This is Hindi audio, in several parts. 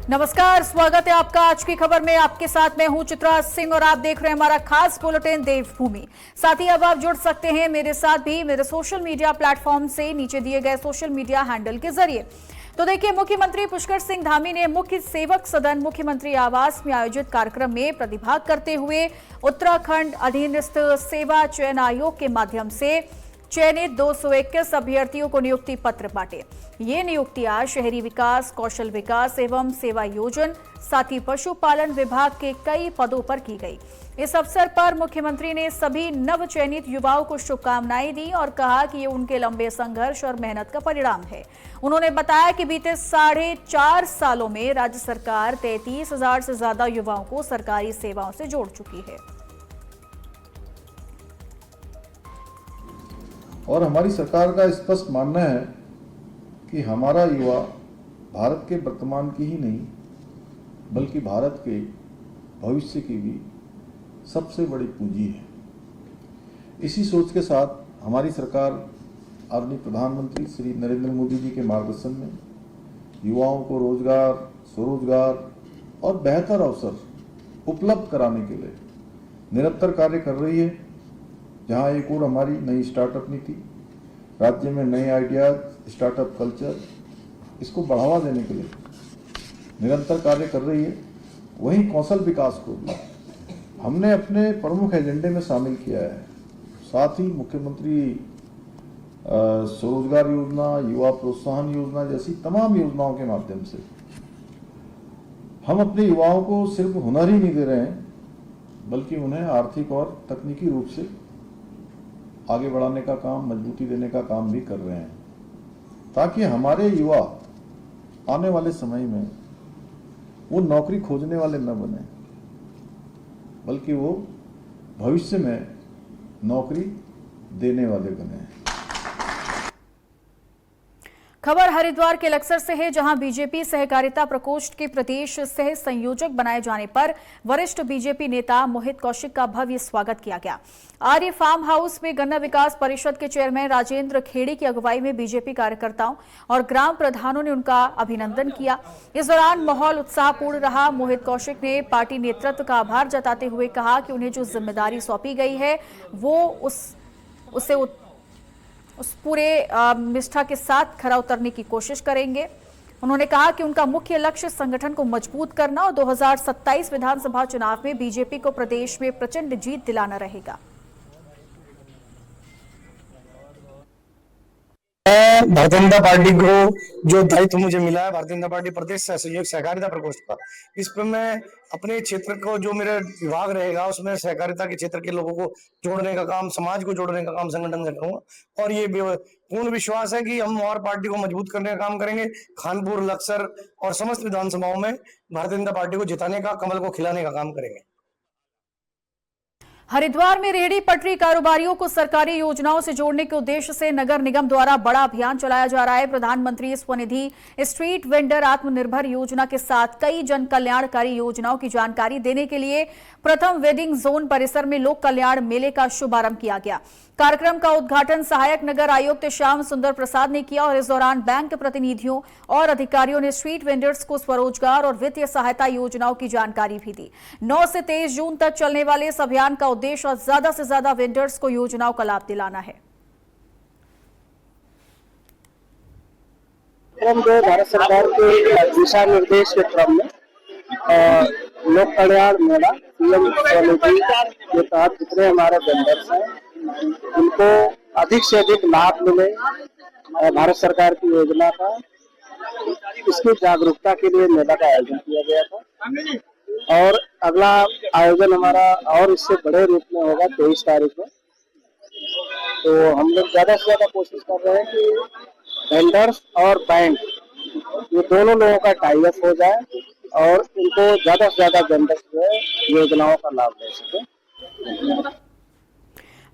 नमस्कार, स्वागत है आपका आज की खबर में। आपके साथ मैं हूं चित्रा सिंह और आप देख रहे हैं हमारा खास बुलेटिन देवभूमि। साथ ही अब आप जुड़ सकते हैं मेरे साथ भी मेरे सोशल मीडिया प्लेटफॉर्म से नीचे दिए गए सोशल मीडिया हैंडल के जरिए। तो देखिए, मुख्यमंत्री पुष्कर सिंह धामी ने मुख्य सेवक सदन मुख्यमंत्री आवास में आयोजित कार्यक्रम में प्रतिभाग करते हुए उत्तराखंड अधीनस्थ सेवा चयन आयोग के माध्यम से चयनित 221 अभ्यर्थियों को नियुक्ति पत्र बांटे। ये नियुक्तियां शहरी विकास, कौशल विकास एवं सेवा योजन, साथ ही पशुपालन विभाग के कई पदों पर की गई। इस अवसर पर मुख्यमंत्री ने सभी नव चयनित युवाओं को शुभकामनाएं दी और कहा कि ये उनके लंबे संघर्ष और मेहनत का परिणाम है। उन्होंने बताया कि बीते 4.5 सालों में राज्य सरकार 33,000 से ज्यादा युवाओं को सरकारी सेवाओं से जोड़ चुकी है। और हमारी सरकार का स्पष्ट मानना है कि हमारा युवा भारत के वर्तमान की ही नहीं बल्कि भारत के भविष्य की भी सबसे बड़ी पूंजी है। इसी सोच के साथ हमारी सरकार आदरणीय प्रधानमंत्री श्री नरेंद्र मोदी जी के मार्गदर्शन में युवाओं को रोजगार, स्वरोजगार और बेहतर अवसर उपलब्ध कराने के लिए निरंतर कार्य कर रही है। जहां एक और हमारी नई स्टार्टअप नीति, राज्य में नए आइडियाज, स्टार्टअप कल्चर, इसको बढ़ावा देने के लिए निरंतर कार्य कर रही है, वहीं कौशल विकास को हमने अपने प्रमुख एजेंडे में शामिल किया है। साथ ही मुख्यमंत्री स्वरोजगार योजना, युवा प्रोत्साहन योजना जैसी तमाम योजनाओं के माध्यम से हम अपने युवाओं को सिर्फ हुनर ही नहीं दे रहे हैं बल्कि उन्हें आर्थिक और तकनीकी रूप से आगे बढ़ाने का काम, मजबूती देने का काम भी कर रहे हैं, ताकि हमारे युवा आने वाले समय में वो नौकरी खोजने वाले न बने बल्कि वो भविष्य में नौकरी देने वाले बने। खबर हरिद्वार के लक्सर से है, जहां बीजेपी सहकारिता प्रकोष्ठ के प्रदेश सह संयोजक बनाए जाने पर वरिष्ठ बीजेपी नेता मोहित कौशिक का भव्य स्वागत किया गया। आर्य फार्म हाउस में गन्ना विकास परिषद के चेयरमैन राजेंद्र खेड़ी की अगुवाई में बीजेपी कार्यकर्ताओं और ग्राम प्रधानों ने उनका अभिनंदन किया। इस दौरान माहौल उत्साहपूर्ण रहा। मोहित कौशिक ने पार्टी नेतृत्व का आभार जताते हुए कहा कि उन्हें जो जिम्मेदारी सौंपी गई है वो उस पूरे निष्ठा के साथ खरा उतरने की कोशिश करेंगे। उन्होंने कहा कि उनका मुख्य लक्ष्य संगठन को मजबूत करना और 2027 विधानसभा चुनाव में बीजेपी को प्रदेश में प्रचंड जीत दिलाना रहेगा। भारतीय जनता पार्टी को जो दायित्व मुझे मिला है भारतीय जनता पार्टी प्रदेश सहयोग सहकारिता प्रकोष्ठ का, इस पर मैं अपने क्षेत्र को जो मेरा विभाग रहेगा उसमें सहकारिता के क्षेत्र के लोगों को जोड़ने का काम, समाज को जोड़ने का काम संगठन से करूंगा। और ये पूर्ण विश्वास है कि हम और पार्टी को मजबूत करने का काम करेंगे। खानपुर, लक्सर और समस्त विधानसभाओं में भारतीय जनता पार्टी को जिताने का, कमल को खिलाने का काम करेंगे। हरिद्वार में रेहड़ी पटरी कारोबारियों को सरकारी योजनाओं से जोड़ने के उद्देश्य से नगर निगम द्वारा बड़ा अभियान चलाया जा रहा है। प्रधानमंत्री स्वनिधि स्ट्रीट वेंडर आत्मनिर्भर योजना के साथ कई जन कल्याणकारी योजनाओं की जानकारी देने के लिए प्रथम वेडिंग जोन परिसर में लोक कल्याण मेले का शुभारंभ किया गया। कार्यक्रम का उद्घाटन सहायक नगर आयुक्त श्याम सुंदर प्रसाद ने किया और इस दौरान बैंक प्रतिनिधियों और अधिकारियों ने स्ट्रीट वेंडर्स को स्वरोजगार और वित्तीय सहायता योजनाओं की जानकारी भी दी। 9 से 23 जून तक चलने वाले इस अभियान का उद्देश्य ज्यादा से ज्यादा वेंडर्स को योजनाओं का लाभ दिलाना है। जो भारत सरकार के दिशा निर्देश के क्रम में लोक कल्याण मेला पीएम स्वनिधि के तहत जितने हमारे वेंडर्स हैं उनको अधिक से अधिक लाभ मिले, भारत सरकार की योजना का, इसकी जागरूकता के लिए मेला का आयोजन किया गया था। और अगला आयोजन हमारा और इससे बड़े रूप में होगा 23 तारीख में। तो हम लोग ज्यादा से ज्यादा कोशिश कर रहे हैं कि वेंडर्स और बैंक ये दोनों लोगों का टाई अप हो जाए और इनको ज्यादा से ज्यादा वेंडर्स जो है योजनाओं का लाभ ले सके।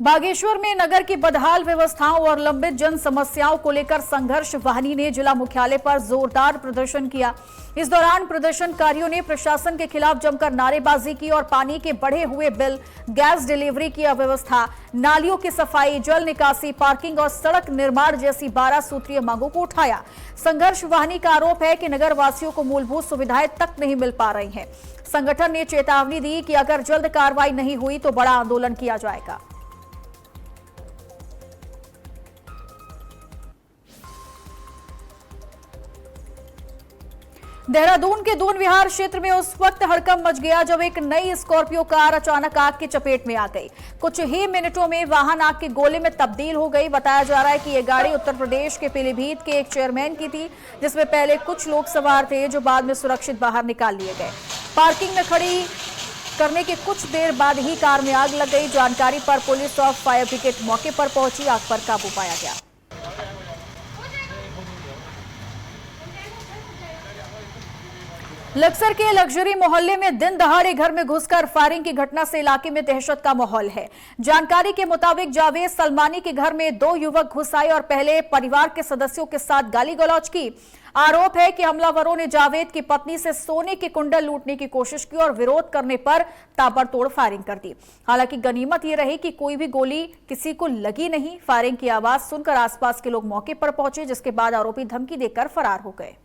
बागेश्वर में नगर की बदहाल व्यवस्थाओं और लंबित जन समस्याओं को लेकर संघर्ष वाहिनी ने जिला मुख्यालय पर जोरदार प्रदर्शन किया। इस दौरान प्रदर्शनकारियों ने प्रशासन के खिलाफ जमकर नारेबाजी की और पानी के बढ़े हुए बिल, गैस डिलीवरी की अव्यवस्था, नालियों की सफाई, जल निकासी, पार्किंग और सड़क निर्माण जैसी 12 सूत्रीय मांगों को उठाया। संघर्ष वाहिनी का आरोप है कि नगर वासियों को मूलभूत सुविधाएं तक नहीं मिल पा रही हैं। संगठन ने चेतावनी दी कि अगर जल्द कार्रवाई नहीं हुई तो बड़ा आंदोलन किया जाएगा। देहरादून के दून विहार क्षेत्र में उस वक्त हड़कंप मच गया जब एक नई स्कॉर्पियो कार अचानक आग की चपेट में आ गई। कुछ ही मिनटों में वाहन आग के गोले में तब्दील हो गई। बताया जा रहा है कि यह गाड़ी उत्तर प्रदेश के पीलीभीत के एक चेयरमैन की थी, जिसमें पहले कुछ लोग सवार थे जो बाद में सुरक्षित बाहर निकाल लिए गए। पार्किंग में खड़ी करने के कुछ देर बाद ही कार में आग लग गई। जानकारी पर पुलिस और फायर ब्रिगेड मौके पर पहुंची, आग पर काबू पाया गया। लक्सर के लग्जरी मोहल्ले में दिन दहाड़े घर में घुसकर फायरिंग की घटना से इलाके में दहशत का माहौल है। जानकारी के मुताबिक जावेद सलमानी के घर में 2 युवक घुस आए और पहले परिवार के सदस्यों के साथ गाली गलौज की। आरोप है कि हमलावरों ने जावेद की पत्नी से सोने के कुंडल लूटने की कोशिश की और विरोध करने पर ताबड़तोड़ फायरिंग कर दी। हालांकि गनीमत यह रही कि कोई भी गोली किसी को लगी नहीं। फायरिंग की आवाज सुनकर आसपास के लोग मौके पर पहुंचे, जिसके बाद आरोपी धमकी देकर फरार हो गए।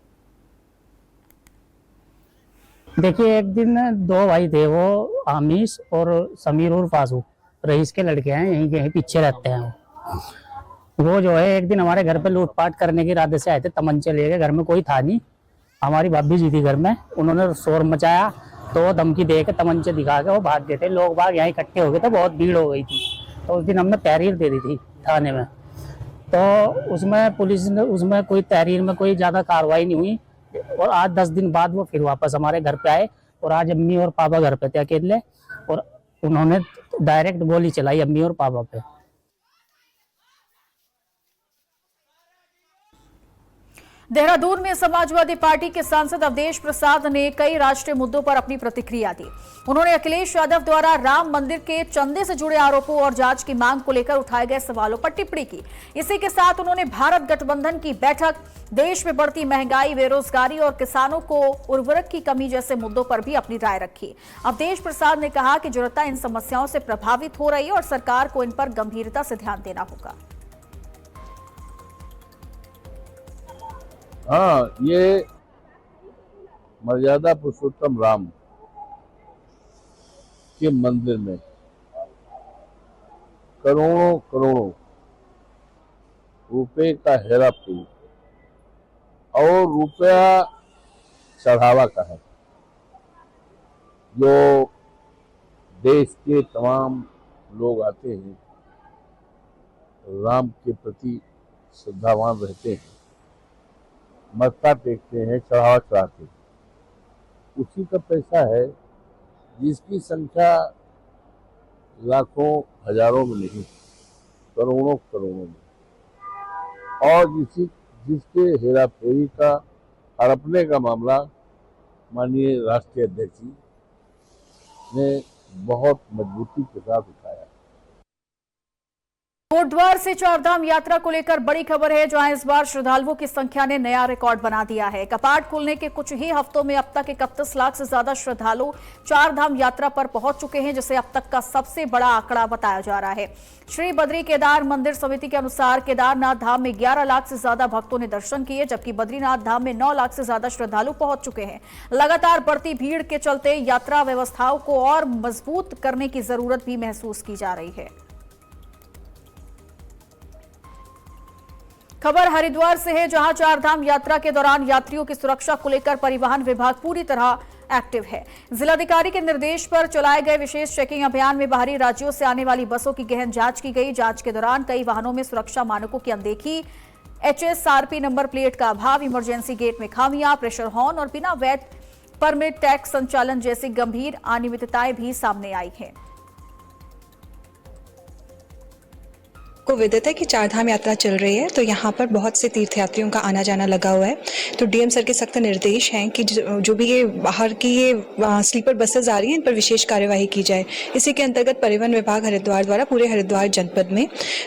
देखिए, एक दिन 2 भाई थे, वो आमिश और समीर और फासू, रईस के लड़के हैं, यहीं पीछे रहते हैं। वो जो है एक दिन हमारे घर पे लूटपाट करने के इरादे से आए थे, तमंचे लेके। घर में कोई था नहीं, हमारी भाभी जी थी घर में। उन्होंने शोर मचाया तो धमकी दे के तमंचे दिखा के वो भाग गए थे। लोग बाग यहाँ इकट्ठे हो गए थे, बहुत भीड़ हो गई थी। तो उस दिन हमने तहरीर दे दी थी थाने में, तो उसमें पुलिस ने उसमें कोई तहरीर में कोई ज्यादा कार्रवाई नहीं हुई। और आज 10 दिन बाद वो फिर वापस हमारे घर पे आए और आज अम्मी और पापा घर पे थे अकेले, और उन्होंने डायरेक्ट गोली चलाई अम्मी और पापा पे। देहरादून में समाजवादी पार्टी के सांसद अवधेश प्रसाद ने कई राष्ट्रीय मुद्दों पर अपनी प्रतिक्रिया दी। उन्होंने अखिलेश यादव द्वारा राम मंदिर के चंदे से जुड़े आरोपों और जांच की मांग को लेकर उठाए गए सवालों पर टिप्पणी की। इसी के साथ उन्होंने भारत गठबंधन की बैठक, देश में बढ़ती महंगाई, बेरोजगारी और किसानों को उर्वरक की कमी जैसे मुद्दों पर भी अपनी राय रखी। अवधेश प्रसाद ने कहा कि जनता इन समस्याओं से प्रभावित हो रही है और सरकार को इन पर गंभीरता से ध्यान देना होगा। हाँ, ये मर्यादा पुरुषोत्तम राम के मंदिर में करोड़ों करोड़ों रुपए का हेरा फेरी और रुपया चढ़ावा का है, जो देश के तमाम लोग आते हैं, राम के प्रति श्रद्धावान रहते हैं, मत्था टेकते हैं, चढ़ावा चढ़ाते हैं। उसी का पैसा है जिसकी संख्या लाखों हजारों में नहीं, करोड़ों करोड़ों में। और जिसके हेरा फेरी का हड़पने का मामला माननीय राष्ट्रीय अध्यक्ष जी ने बहुत मजबूती के साथ उठाया। कोटद्वार से चारधाम यात्रा को लेकर बड़ी खबर है, जहां इस बार श्रद्धालुओं की संख्या ने नया रिकॉर्ड बना दिया है। कपाट खुलने के कुछ ही हफ्तों में अब तक 31 लाख से ज्यादा श्रद्धालु चारधाम यात्रा पर पहुंच चुके हैं, जिसे अब तक का सबसे बड़ा आंकड़ा बताया जा रहा है। श्री बद्री केदार मंदिर समिति के अनुसार केदारनाथ धाम में 11 लाख से ज्यादा भक्तों ने दर्शन किए, जबकि बद्रीनाथ धाम में 9 लाख से ज्यादा श्रद्धालु पहुंच चुके हैं। लगातार बढ़ती भीड़ के चलते यात्रा व्यवस्थाओं को और मजबूत करने की जरूरत भी महसूस की जा रही है। खबर हरिद्वार से है, जहां चारधाम यात्रा के दौरान यात्रियों की सुरक्षा को लेकर परिवहन विभाग पूरी तरह एक्टिव है। जिलाधिकारी के निर्देश पर चलाए गए विशेष चेकिंग अभियान में बाहरी राज्यों से आने वाली बसों की गहन जांच की गई। जांच के दौरान कई वाहनों में सुरक्षा मानकों की अनदेखी, HSRP नंबर प्लेट का अभाव, इमरजेंसी गेट में खामियां, प्रेशर हॉर्न और बिना वैध परमिट टैक्स संचालन जैसी गंभीर अनियमितताएं भी सामने आई हैं। को विदित है कि चारधाम यात्रा चल रही है, तो यहाँ पर बहुत से तीर्थयात्रियों का आना जाना लगा हुआ है। तो डीएम सर के सख्त निर्देश हैं कि जो भी ये बाहर की ये स्लीपर बसेस आ रही हैं, इन पर विशेष कार्यवाही की जाए। इसी के अंतर्गत परिवहन विभाग हरिद्वार द्वारा पूरे हरिद्वार जनपद में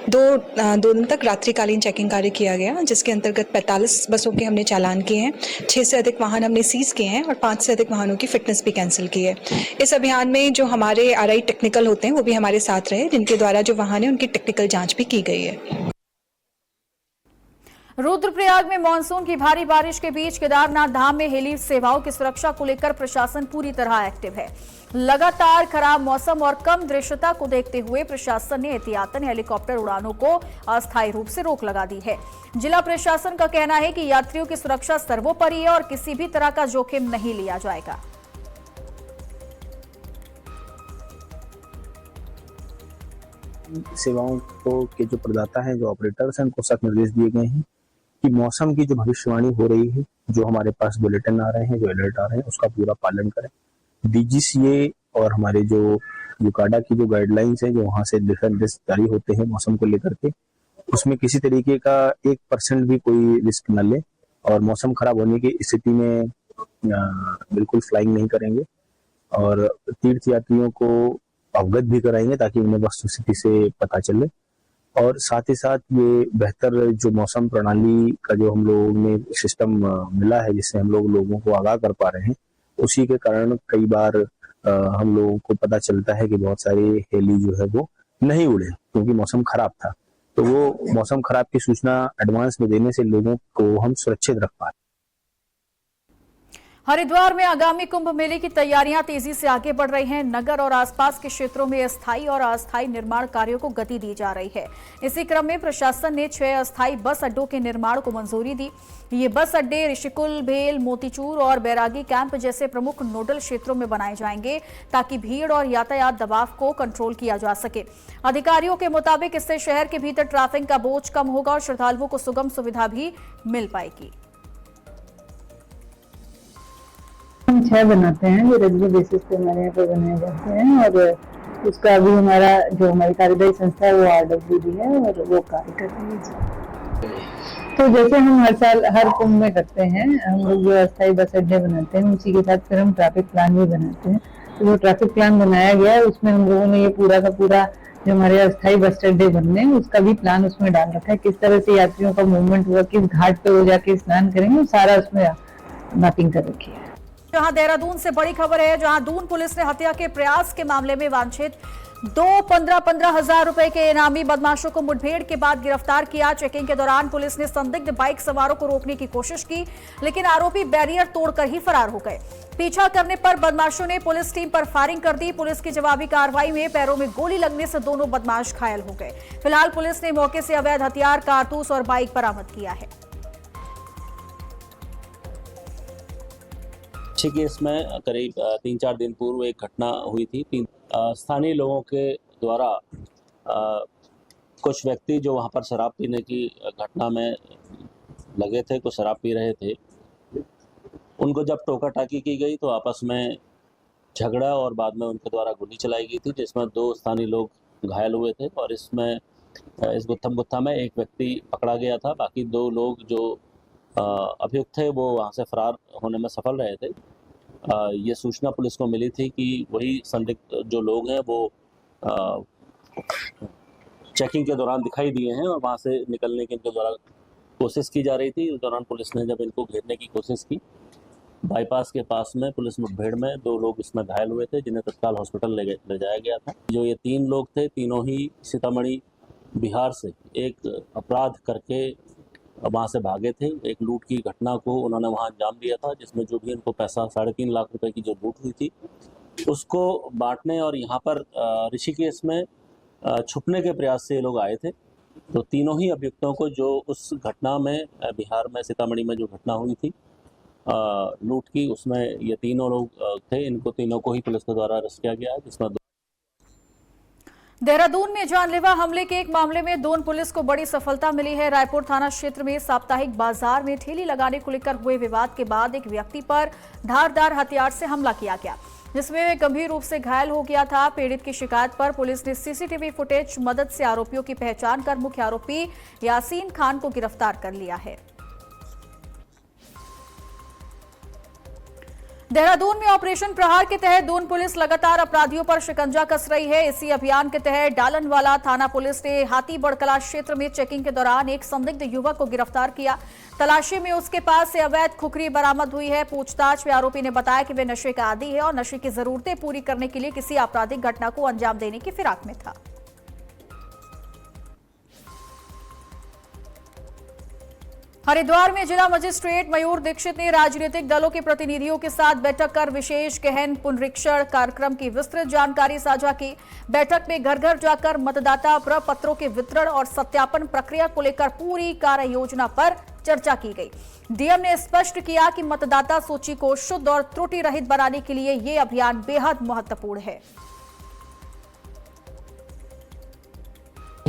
दो दिन तक रात्रिकालीन चेकिंग कार्य किया गया, जिसके अंतर्गत 45 बसों के हमने चालान किए हैं, 6 से अधिक वाहन हमने सीज किए हैं और 5 से अधिक वाहनों की फिटनेस भी कैंसिल की है। इस अभियान में जो हमारे आरआई टेक्निकल होते हैं वो भी हमारे साथ रहे, जिनके द्वारा जो वाहन है उनकी टेक्निकल जांच भी की गई है। रुद्रप्रयाग में मानसून की भारी बारिश के बीच केदारनाथ धाम में हेली सेवाओं की सुरक्षा को लेकर प्रशासन पूरी तरह एक्टिव है। लगातार खराब मौसम और कम दृश्यता को देखते हुए प्रशासन ने एहतियातन हेलीकॉप्टर उड़ानों को अस्थायी रूप से रोक लगा दी है। जिला प्रशासन का कहना है कि यात्रियों की सुरक्षा सर्वोपरि है और किसी भी तरह का जोखिम नहीं लिया जाएगा। सेवाओं को के जो प्रदाता हैं, जो ऑपरेटर्स हैं, उनको सख्त निर्देश दिए गए हैं कि मौसम की जो भविष्यवाणी हो रही है, जो हमारे पास बुलेटिन आ रहे हैं, जो अलर्ट आ रहे हैं, उसका पूरा पालन करें। डीजीसीए और हमारे जो यूकाडा की जो गाइडलाइंस है, जो वहां से दिशा निर्देश जारी होते हैं मौसम को लेकर के, उसमें किसी तरीके का 1% भी कोई रिस्क न ले और मौसम खराब होने की स्थिति में बिल्कुल फ्लाइंग नहीं करेंगे और तीर्थ यात्रियों को अवगत भी कराएंगे ताकि उन्हें वस्तुस्थिति से पता चले। और साथ ही साथ ये बेहतर जो मौसम प्रणाली का जो हम लोगों ने सिस्टम मिला है, जिससे हम लोगों को आगाह कर पा रहे हैं, उसी के कारण कई बार हम लोगों को पता चलता है कि बहुत सारी हेली जो है वो नहीं उड़े क्योंकि मौसम खराब था। तो वो मौसम खराब की सूचना एडवांस में देने से लोगों को हम सुरक्षित रख पा रहे हैं। हरिद्वार में आगामी कुंभ मेले की तैयारियां तेजी से आगे बढ़ रही हैं। नगर और आसपास के क्षेत्रों में अस्थायी और अस्थायी निर्माण कार्यों को गति दी जा रही है। इसी क्रम में प्रशासन ने 6 अस्थायी बस अड्डों के निर्माण को मंजूरी दी। ये बस अड्डे ऋषिकुल, भेल, मोतीचूर और बैरागी कैंप जैसे प्रमुख नोडल क्षेत्रों में बनाए जाएंगे ताकि भीड़ और यातायात दबाव को कंट्रोल किया जा सके। अधिकारियों के मुताबिक इससे शहर के भीतर ट्रैफिक का बोझ कम होगा और श्रद्धालुओं को सुगम सुविधा भी मिल पाएगी। हम 6 बनाते हैं जो रेगुलर बेसिस पे हमारे यहाँ पे बनाए जाते हैं और उसका अभी हमारा जो हमारी कार्यदायी संस्था है वो RWD है और वो कार्य कर रही है। तो जैसे हम हर साल हर कुंभ में करते हैं, हम लोग जो अस्थायी बस अड्डे बनाते हैं उसी के साथ फिर हम ट्रैफिक प्लान भी बनाते हैं। तो जो ट्रैफिक प्लान बनाया गया है उसमें हम लोगों ने ये पूरा का पूरा जो हमारे अस्थायी बस अड्डे बनने हैं उसका भी प्लान उसमें डाल रखा है। किस तरह से यात्रियों का मूवमेंट हुआ, किस घाट पे वो जाके स्नान करेंगे, सारा उसमें मैपिंग कर रखी है। जहां देहरादून से बड़ी खबर है, जहां दून पुलिस ने हत्या के प्रयास के मामले में वांछित 15 हजार रुपए के इनामी बदमाशों को मुठभेड़ के बाद गिरफ्तार किया। चेकिंग के दौरान पुलिस ने संदिग्ध बाइक सवारों को रोकने की कोशिश की, लेकिन आरोपी बैरियर तोड़कर ही फरार हो गए। पीछा करने पर बदमाशों ने पुलिस टीम पर फायरिंग कर दी। पुलिस की जवाबी कार्रवाई में पैरों में गोली लगने से दोनों बदमाश घायल हो गए। फिलहाल पुलिस ने मौके से अवैध हथियार, कारतूस और बाइक बरामद किया है। अच्छे केस में करीब 3-4 दिन पूर्व एक घटना हुई थी। स्थानीय लोगों के द्वारा कुछ व्यक्ति जो वहां पर शराब पीने की घटना में लगे थे, कुछ शराब पी रहे थे, उनको जब टोका टाकी की गई तो आपस में झगड़ा और बाद में उनके द्वारा गोली चलाई गई थी, जिसमें 2 स्थानीय लोग घायल हुए थे और इसमें इस गुत्थम गुत्था में एक व्यक्ति पकड़ा गया था। बाकी 2 लोग जो अभियुक्त थे वो वहाँ से फरार होने में सफल रहे थे। ये सूचना पुलिस को मिली थी कि वही संदिग्ध जो लोग हैं वो चेकिंग के दौरान दिखाई दिए हैं और वहाँ से निकलने की इनके द्वारा कोशिश की जा रही थी। उस दौरान पुलिस ने जब इनको घेरने की कोशिश की, बाईपास के पास में पुलिस मुठभेड़ में 2 लोग इसमें घायल हुए थे, जिन्हें तत्काल हॉस्पिटल ले जाया गया था। जो ये 3 लोग थे, तीनों ही सीतामढ़ी, बिहार से एक अपराध करके वहाँ से भागे थे। एक लूट की घटना को उन्होंने वहाँ अंजाम दिया था, जिसमें जो भी उनको पैसा 3.5 लाख रुपए की जो लूट हुई थी उसको बांटने और यहाँ पर ऋषिकेश में छुपने के प्रयास से ये लोग आए थे। तो तीनों ही अभियुक्तों को जो उस घटना में बिहार में सीतामढ़ी में जो घटना हुई थी लूट की, उसमें ये तीनों लोग थे। इनको तीनों को ही पुलिस के द्वारा अरेस्ट किया गया है, जिसमें देहरादून में जानलेवा हमले के एक मामले में दून पुलिस को बड़ी सफलता मिली है। रायपुर थाना क्षेत्र में साप्ताहिक बाजार में ठेली लगाने को लेकर हुए विवाद के बाद एक व्यक्ति पर धारदार हथियार से हमला किया गया। जिसमें वे गंभीर रूप से घायल हो गया था। पीड़ित की शिकायत पर पुलिस ने सीसीटीवी फुटेज मदद से आरोपियों की पहचान कर मुख्य आरोपी यासीन खान को गिरफ्तार कर लिया है। देहरादून में ऑपरेशन प्रहार के तहत दून पुलिस लगातार अपराधियों पर शिकंजा कस रही है। इसी अभियान के तहत डालनवाला थाना पुलिस ने हाथी बड़कला क्षेत्र में चेकिंग के दौरान एक संदिग्ध युवक को गिरफ्तार किया। तलाशी में उसके पास से अवैध खुखरी बरामद हुई है। पूछताछ में आरोपी ने बताया कि वे नशे का आदी है और नशे की जरूरतें पूरी करने के लिए किसी आपराधिक घटना को अंजाम देने की फिराक में था। हरिद्वार में जिला मजिस्ट्रेट मयूर दीक्षित ने राजनीतिक दलों के प्रतिनिधियों के साथ बैठक कर विशेष गहन पुनरीक्षण कार्यक्रम की विस्तृत जानकारी साझा की। बैठक में घर घर जाकर मतदाता प्रपत्रों के वितरण और सत्यापन प्रक्रिया को लेकर पूरी कार्य योजना पर चर्चा की गई। डीएम ने स्पष्ट किया कि मतदाता सूची को शुद्ध और त्रुटि रहित बनाने के लिए ये अभियान बेहद महत्वपूर्ण है।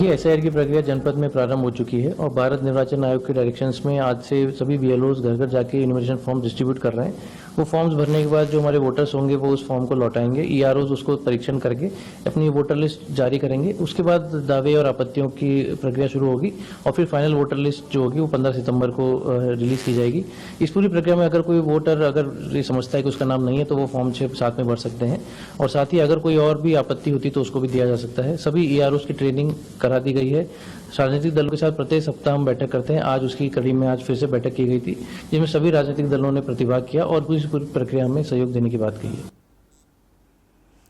एसआईआर की प्रक्रिया जनपद में प्रारंभ हो चुकी है और भारत निर्वाचन आयोग के डायरेक्शंस में आज से सभी बीएलओज घर घर जाके इन्विटेशन फॉर्म डिस्ट्रीब्यूट कर रहे हैं। वो फॉर्म्स भरने के बाद जो हमारे वोटर्स होंगे वो उस फॉर्म को लौटाएंगे। ईआरओज उसको परीक्षण करके अपनी वोटर लिस्ट जारी करेंगे। उसके बाद दावे और आपत्तियों की प्रक्रिया शुरू होगी और फिर फाइनल वोटर लिस्ट जो होगी वो 15 सितंबर को रिलीज की जाएगी। इस पूरी प्रक्रिया में अगर कोई वोटर अगर ये समझता है कि उसका नाम नहीं है तो वो फॉर्म 6 साथ में भर सकते हैं और साथ ही अगर कोई और भी आपत्ति होती तो उसको भी दिया जा सकता है। सभी ईआरओज की ट्रेनिंग करा दी गई है। राजनीतिक दलों के साथ प्रत्येक सप्ताह हम बैठक करते हैं। आज उसकी कड़ी में आज फिर से बैठक की गई थी जिसमें सभी राजनीतिक दलों ने प्रतिभाग किया और पूरी प्रक्रिया में सहयोग देने की बात कही है।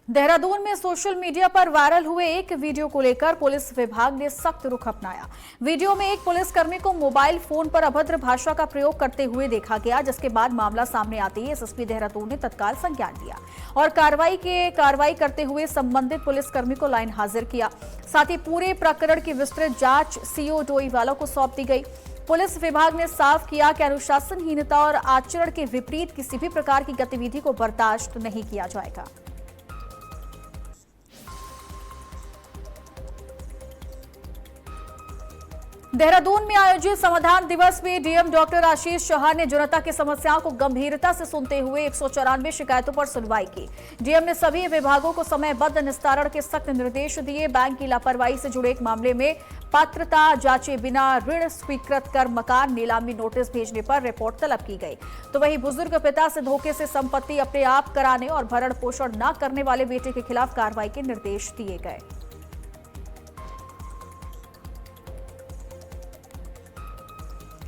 देहरादून में सोशल मीडिया पर वायरल हुए एक वीडियो को लेकर पुलिस विभाग ने सख्त रुख अपनाया। वीडियो में एक पुलिसकर्मी को मोबाइल फोन पर अभद्र भाषा का प्रयोग करते हुए देखा गया, जिसके बाद मामला सामने आते ही एसएसपी देहरादून ने तत्काल संज्ञान लिया और कार्रवाई करते हुए संबंधित पुलिसकर्मी को लाइन हाजिर किया। साथ ही पूरे प्रकरण की विस्तृत जांच सीओ डोईवाला को सौंप दी गई। पुलिस विभाग ने साफ किया कि अनुशासनहीनता और आचरण के विपरीत किसी भी प्रकार की गतिविधि को बर्दाश्त नहीं किया जाएगा। देहरादून में आयोजित समाधान दिवस में डीएम डॉक्टर आशीष चौहान ने जनता की समस्याओं को गंभीरता से सुनते हुए 194 शिकायतों पर सुनवाई की। डीएम ने सभी विभागों को समयबद्ध निस्तारण के सख्त निर्देश दिए। बैंक की लापरवाही से जुड़े एक मामले में पात्रता जांचे बिना ऋण स्वीकृत कर मकान नीलामी नोटिस भेजने पर रिपोर्ट तलब की गई। तो वहीं बुजुर्ग पिता से धोखे से संपत्ति अपने आप कराने और भरण पोषण न करने वाले बेटे के खिलाफ कार्रवाई के निर्देश दिए गए।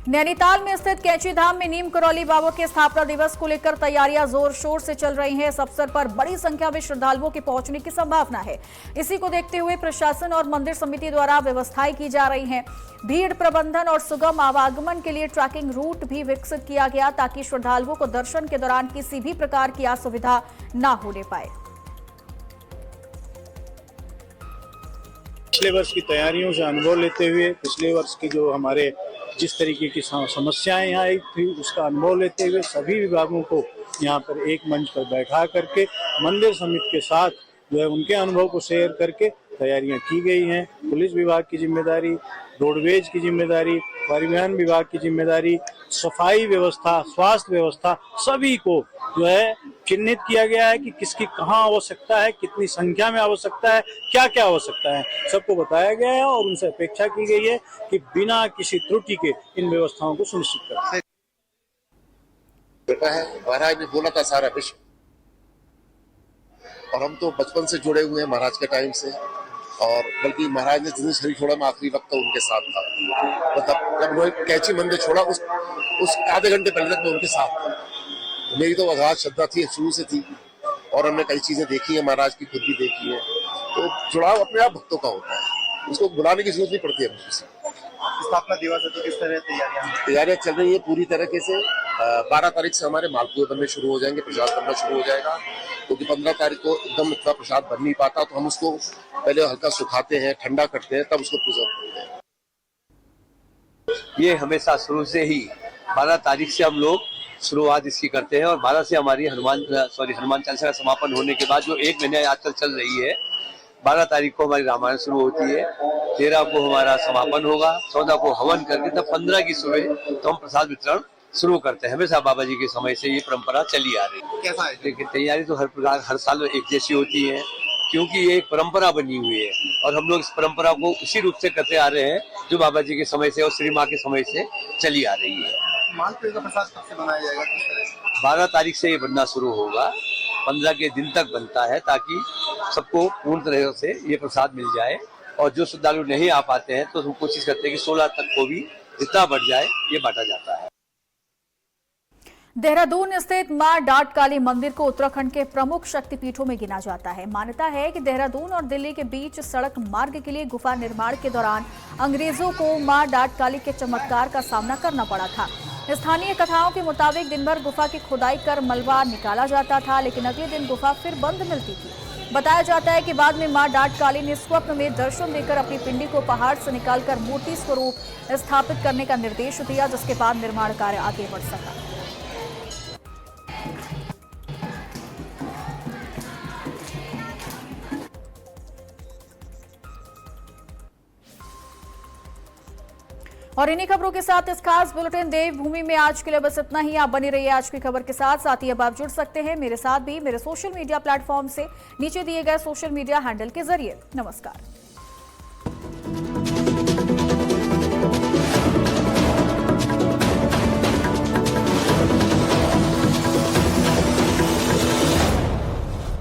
नैनीताल में स्थित कैंची धाम में नीम करौली बाबा के स्थापना दिवस को लेकर तैयारियां जोर शोर से चल रही हैं। इस अवसर पर बड़ी संख्या में श्रद्धालुओं के पहुंचने की संभावना है। इसी को देखते हुए प्रशासन और मंदिर समिति द्वारा व्यवस्थाएं की जा रही हैं। भीड़ प्रबंधन और सुगम आवागमन के लिए ट्रैकिंग रूट भी विकसित किया गया ताकि श्रद्धालुओं को दर्शन के दौरान किसी भी प्रकार की असुविधा न होने पाए। पिछले वर्ष की तैयारियों से अनुभव लेते हुए पिछले वर्ष की जो हमारे जिस तरीके की समस्याएं यहाँ आई थी उसका अनुभव लेते हुए सभी विभागों को यहाँ पर एक मंच पर बैठा करके मंदिर समिति के साथ जो है उनके अनुभव को शेयर करके तैयारियां की गई हैं। पुलिस विभाग की जिम्मेदारी, रोडवेज की जिम्मेदारी, परिवहन विभाग की जिम्मेदारी, सफाई व्यवस्था, स्वास्थ्य व्यवस्था, सभी को जो है चिन्हित किया गया है कि किसकी कहाँ आवश्यकता है, कितनी संख्या में आवश्यकता है, क्या क्या आवश्यकता है, सबको बताया गया है और उनसे अपेक्षा की गई है कि बिना किसी त्रुटि के इन व्यवस्थाओं को सुनिश्चित करें। बेटा है, महाराज ने बोला था सारा विश्व, और हम तो बचपन से जुड़े हुए हैं महाराज के टाइम से, और बल्कि महाराज ने जिस शरीर छोड़ा मैं आखिरी वक्त तो उनके साथ था। मतलब जब वो कैंची मंदिर छोड़ा उस आधे घंटे पहले तक मैं उनके साथ था। मेरी तो अगाध श्रद्धा थी, शुरू से थी, और हमने कई चीजें देखी है, महाराज की खुद भी देखी है। तो जुड़ाव अपने आप भक्तों का होता है, उसको बुलाने की जरूरत नहीं पड़ती है। स्थापना दिवस है तो किस तरह तैयारियां चल रही है पूरी तरीके से। 12 तारीख से हमारे मालपुए बनने शुरू हो जाएंगे, प्रसाद बनना शुरू हो जाएगा, क्योंकि 15 तारीख को एकदम इतना प्रसाद बन नहीं पाता, तो हम उसको पहले हल्का सुखाते हैं, ठंडा करते हैं, तब उसको प्रिजर्व करते हैं। ये हमेशा शुरू से ही 12 तारीख से हम लोग शुरुआत इसकी करते हैं और 12 से हमारी हनुमान चालीसा का समापन होने के बाद जो 1 महीने यात्रा चल रही है, 12 तारीख को हमारी रामायण शुरू होती है, 13 को हमारा समापन होगा, 14 को हवन करके तब 15 की सुबह तो हम प्रसाद वितरण शुरू करते हैं। हमेशा बाबा जी के समय से ये परंपरा चली आ रही है। कैसा है? लेकिन तैयारी तो हर प्रकार हर साल एक जैसी होती है, क्योंकि ये एक परंपरा बनी हुई है और हम लोग इस परंपरा को उसी रूप से करते आ रहे हैं जो बाबा जी के समय से और श्री माँ के समय से चली आ रही है। मालपुए का प्रसाद कब से बनाया जाएगा? किस तरह से? 12 तारीख से ये बनना शुरू होगा, 15 के दिन तक बनता है ताकि सबको पूर्ण तरह से ये प्रसाद मिल जाए। और जो श्रद्धालु नहीं आ पाते हैं तो हम कोशिश करते हैं कि 16 तक को भी जितना बढ़ जाए ये बांटा जाता है। देहरादून स्थित मां डाट काली मंदिर को उत्तराखंड के प्रमुख शक्तिपीठों में गिना जाता है। मान्यता है कि देहरादून और दिल्ली के बीच सड़क मार्ग के लिए गुफा निर्माण के दौरान अंग्रेजों को मां डाट काली के चमत्कार का सामना करना पड़ा था। स्थानीय कथाओं के मुताबिक दिन भर गुफा की खुदाई कर मलबा निकाला जाता था, लेकिन अगले दिन गुफा फिर बंद मिलती थी। बताया जाता है कि बाद में मां डाट काली ने स्वप्न में दर्शन देकर अपनी पिंडी को पहाड़ से निकालकर मूर्ति स्वरूप स्थापित करने का निर्देश दिया, जिसके बाद निर्माण कार्य आगे बढ़ सका। और इन्हीं खबरों के साथ इस खास बुलेटिन देवभूमि में आज के लिए बस इतना ही। आप बने रहिए आज की खबर के साथ ही अब आप जुड़ सकते हैं मेरे साथ भी मेरे सोशल मीडिया प्लेटफॉर्म से नीचे दिए गए सोशल मीडिया हैंडल के जरिए। नमस्कार।